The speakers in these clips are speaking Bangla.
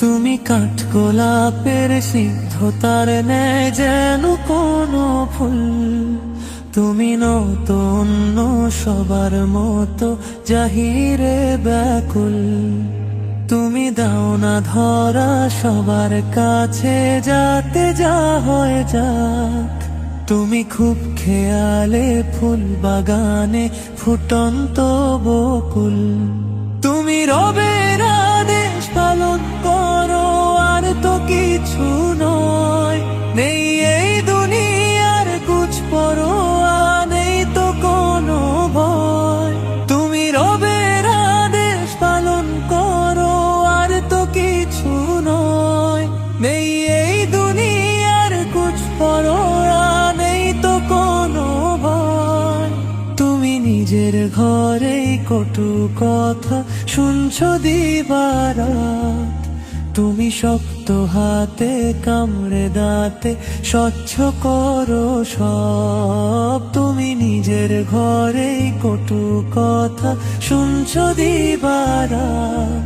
তুমি কাঠগোলাপের সিদ্ধতার ন্যায় যেন কোনো ফুল। তুমি নতুন সবার মতো জাহিরে ব্যাকুল। তুমি দাও না ধরা সবার কাছে যাতে যা হয়ে যাক। তুমি খুব খেয়ালে ফুল বাগানে ফুটন্ত বকুল। তুমি রবের আদেশ পালন করো আর তো কিছু নয়। নেই এই দুনিয়ার কুছ পরোয়া, নেই তো কোনো ভয়। তুমি রবের আদেশ পালন করো আর তো কিছু নয়। নেই এই দুনিয়ার কুছ পরোয়া, নেই তো কোনো ভয়। তুমি নিজের ঘরেই কটু কথা শুনছো দিবারাত। তুমি শক্ত হাতে কামড়ে দাঁতে স্বচ্ছ করো সব। তুমি নিজের ঘরেই কটু কথা শুনছো দিবারাত।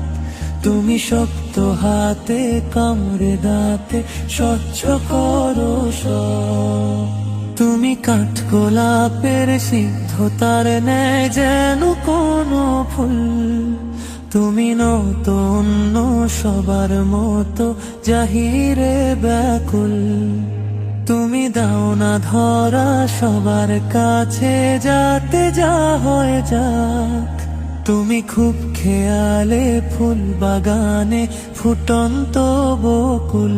তুমি শক্ত হাতে কামড়ে দাঁতে স্বচ্ছ করো সব। তুমি কাঠগোলাপের সিদ্ধতার ন্যায় যেন কোনো ফুল। তুমি নতুন সবার মতো জাহিরে ব্যাকুল। তুমি দাও না ধরা সবার কাছে যাতে যা হয়ে যাক। তুমি খুব খেয়ালে ফুল বাগানে ফুটন্ত বকুল।